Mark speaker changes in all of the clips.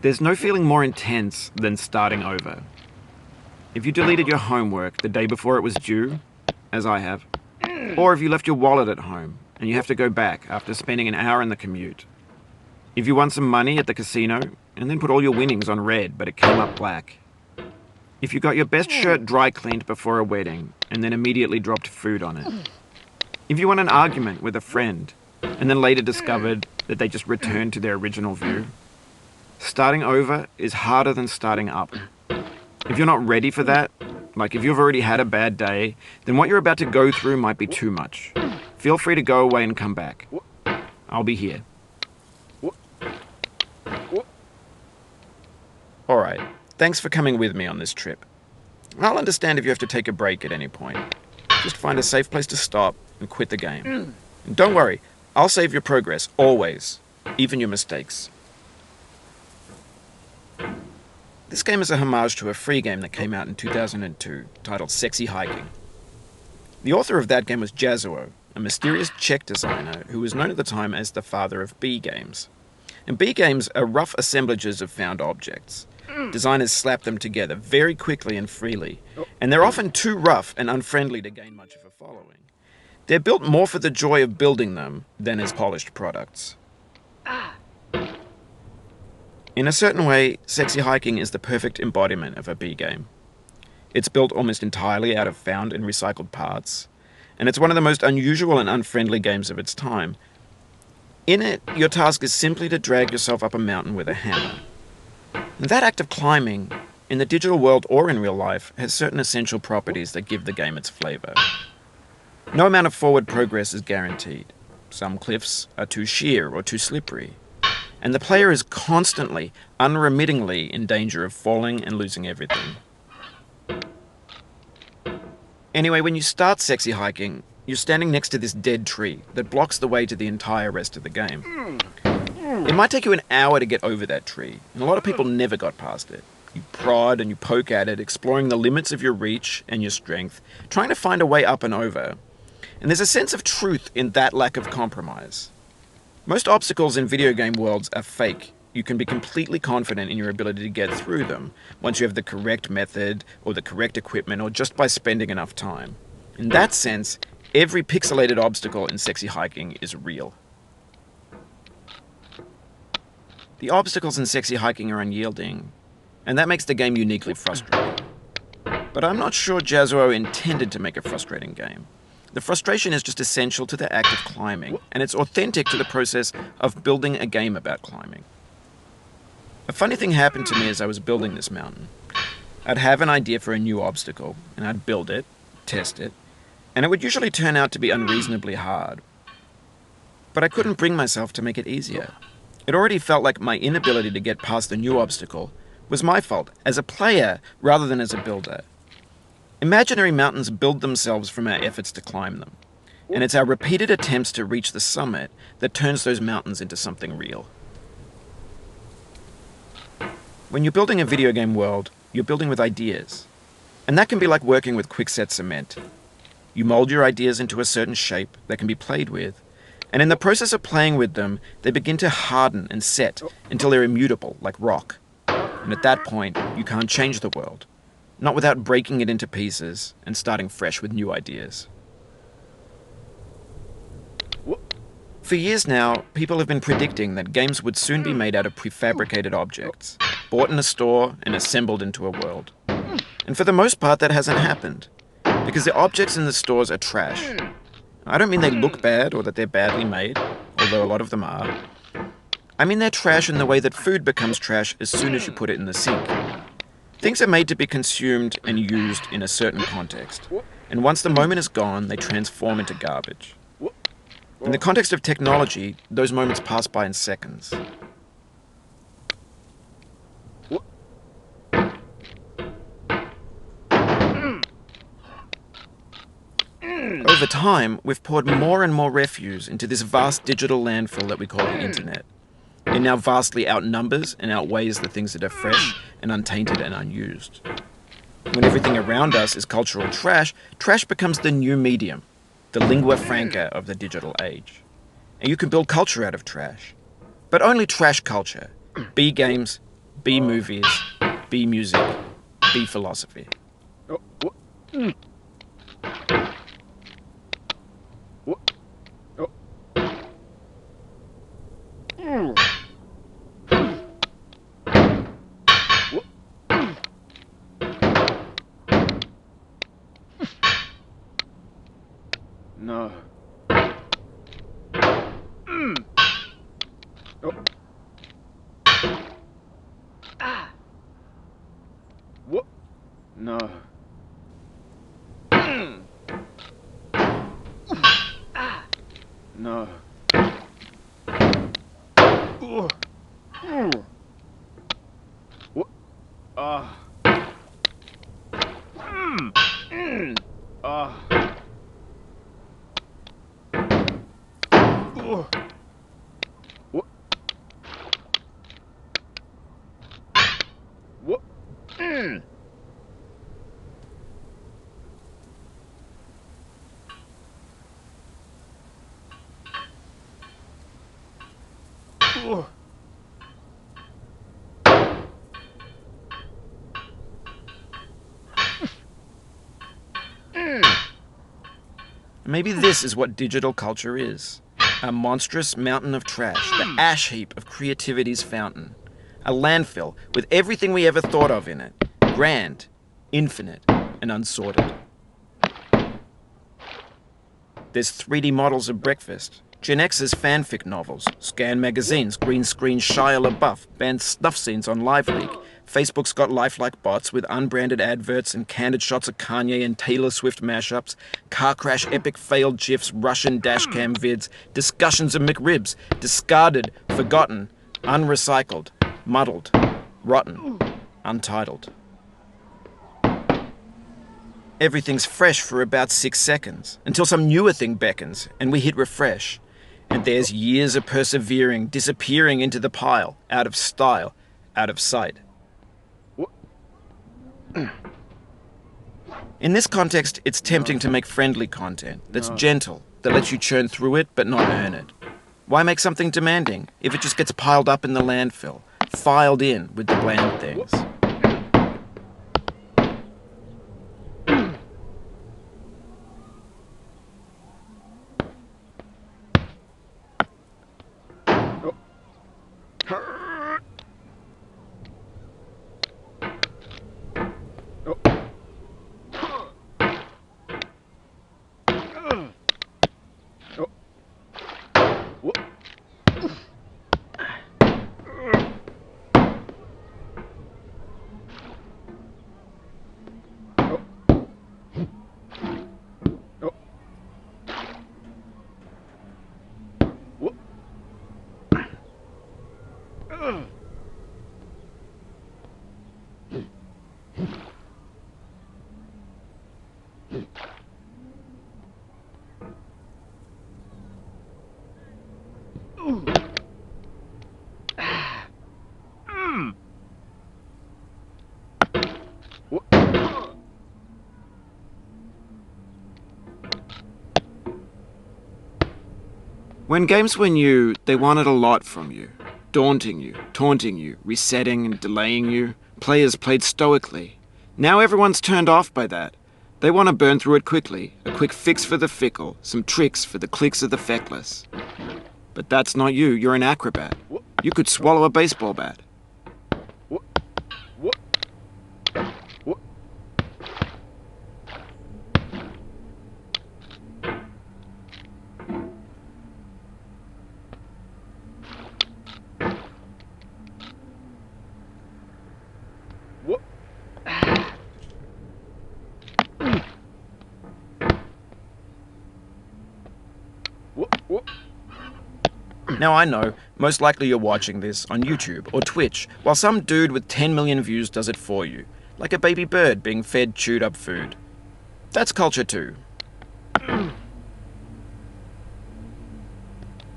Speaker 1: There's no feeling more intense than starting over. If you deleted your homework the day before it was due, as I have, or if you left your wallet at home and you have to go back after spending an hour in the commute. If you won some money at the casino and then put all your winnings on red but it came up black. If you got your best shirt dry cleaned before a wedding and then immediately dropped food on it. If you won an argument with a friend and then later discovered that they just returned to their original view. Starting over is harder than starting up. If you're not ready for that, like if you've already had a bad day, then what you're about to go through might be too much. Feel free to go away and come back. I'll be here. Alright, thanks for coming with me on this trip. I'll understand if you have to take a break at any point. Just find a safe place to stop and quit the game. And don't worry, I'll save your progress, always. Even your mistakes. This game is a homage to a free game that came out in 2002, titled Sexy Hiking. The author of that game was Jazzuo, a mysterious Czech designer who was known at the time as the father of B games. And B games are rough assemblages of found objects. Designers slap them together very quickly and freely, and they're often too rough and unfriendly to gain much of a following. They're built more for the joy of building them than as polished products. In a certain way, Sexy Hiking is the perfect embodiment of a B game. It's built almost entirely out of found and recycled parts, and it's one of the most unusual and unfriendly games of its time. In it, your task is simply to drag yourself up a mountain with a hammer. And that act of climbing, in the digital world or in real life, has certain essential properties that give the game its flavor. No amount of forward progress is guaranteed. Some cliffs are too sheer or too slippery. And the player is constantly, unremittingly in danger of falling and losing everything. Anyway, when you start Sexy Hiking, you're standing next to this dead tree that blocks the way to the entire rest of the game. It might take you an hour to get over that tree, and a lot of people never got past it. You prod and you poke at it, exploring the limits of your reach and your strength, trying to find a way up and over. And there's a sense of truth in that lack of compromise. Most obstacles in video game worlds are fake. You can be completely confident in your ability to get through them once you have the correct method or the correct equipment or just by spending enough time. In that sense, every pixelated obstacle in Sexy Hiking is real. The obstacles in Sexy Hiking are unyielding, and that makes the game uniquely frustrating. But I'm not sure Jazzuo intended to make a frustrating game. The frustration is just essential to the act of climbing, and it's authentic to the process of building a game about climbing. A funny thing happened to me as I was building this mountain. I'd have an idea for a new obstacle, and I'd build it, test it, and it would usually turn out to be unreasonably hard. But I couldn't bring myself to make it easier. It already felt like my inability to get past the new obstacle was my fault, as a player rather than as a builder. Imaginary mountains build themselves from our efforts to climb them, and it's our repeated attempts to reach the summit that turns those mountains into something real. When you're building a video game world, you're building with ideas, and that can be like working with quickset cement. You mold your ideas into a certain shape that can be played with, and in the process of playing with them, they begin to harden and set until they're immutable, like rock. And at that point, you can't change the world. Not without breaking it into pieces and starting fresh with new ideas. For years now, people have been predicting that games would soon be made out of prefabricated objects, bought in a store and assembled into a world. And for the most part, that hasn't happened, because the objects in the stores are trash. I don't mean they look bad or that they're badly made, although a lot of them are. I mean they're trash in the way that food becomes trash as soon as you put it in the sink. Things are made to be consumed and used in a certain context, and once the moment is gone, they transform into garbage. In the context of technology, those moments pass by in seconds. Over time, we've poured more and more refuse into this vast digital landfill that we call the internet. It now vastly outnumbers and outweighs the things that are fresh and untainted and unused. When everything around us is cultural trash, trash becomes the new medium, the lingua franca of the digital age. And you can build culture out of trash. But only trash culture. B games, B movies, B music, B philosophy.
Speaker 2: No. What? No. No. What? Ah. Ah. What? What?
Speaker 1: Maybe this is what digital culture is. A monstrous mountain of trash, the ash heap of creativity's fountain. A landfill with everything we ever thought of in it. Grand, infinite, and unsorted. There's 3D models of breakfast, Gen X's fanfic novels, scan magazines, green screen Shia LaBeouf, banned snuff scenes on LiveLeak. Facebook's got lifelike bots with unbranded adverts and candid shots of Kanye and Taylor Swift mashups, car crash epic failed GIFs, Russian dashcam vids, discussions of McRibs, discarded, forgotten, unrecycled, muddled, rotten, untitled. Everything's fresh for about 6 seconds, until some newer thing beckons, and we hit refresh. And there's years of persevering, disappearing into the pile, out of style, out of sight. In this context, it's tempting to make friendly content that's gentle, that lets you churn through it but not earn it. Why make something demanding if it just gets piled up in the landfill, filed in with the bland things? When games were new, they wanted a lot from you. Daunting you, taunting you, resetting and delaying you. Players played stoically. Now everyone's turned off by that. They want to burn through it quickly, a quick fix for the fickle, some tricks for the clicks of the feckless. But that's not you, you're an acrobat. You could swallow a baseball bat. Now I know, most likely you're watching this on YouTube or Twitch, while some dude with 10 million views does it for you, like a baby bird being fed chewed up food. That's culture too.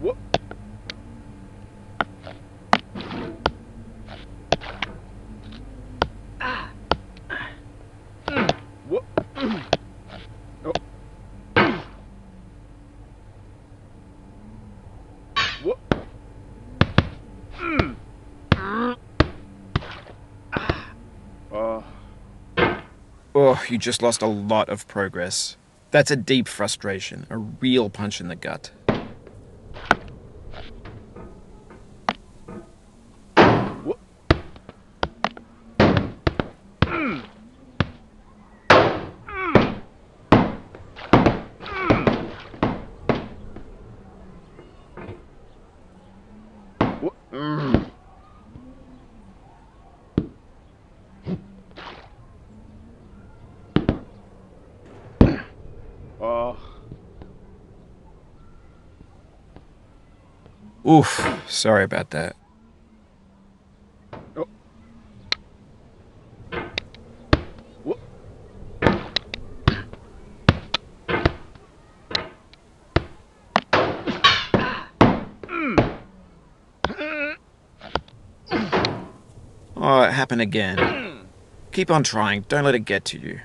Speaker 2: What? What? Oh. What? Oh.
Speaker 1: Oh, you just lost a lot of progress. That's a deep frustration, a real punch in the gut.
Speaker 2: What? What? Oh.
Speaker 1: Oof, sorry about that.
Speaker 2: Oh. What?
Speaker 1: Oh, it happened again. Keep on trying, don't let it get to you.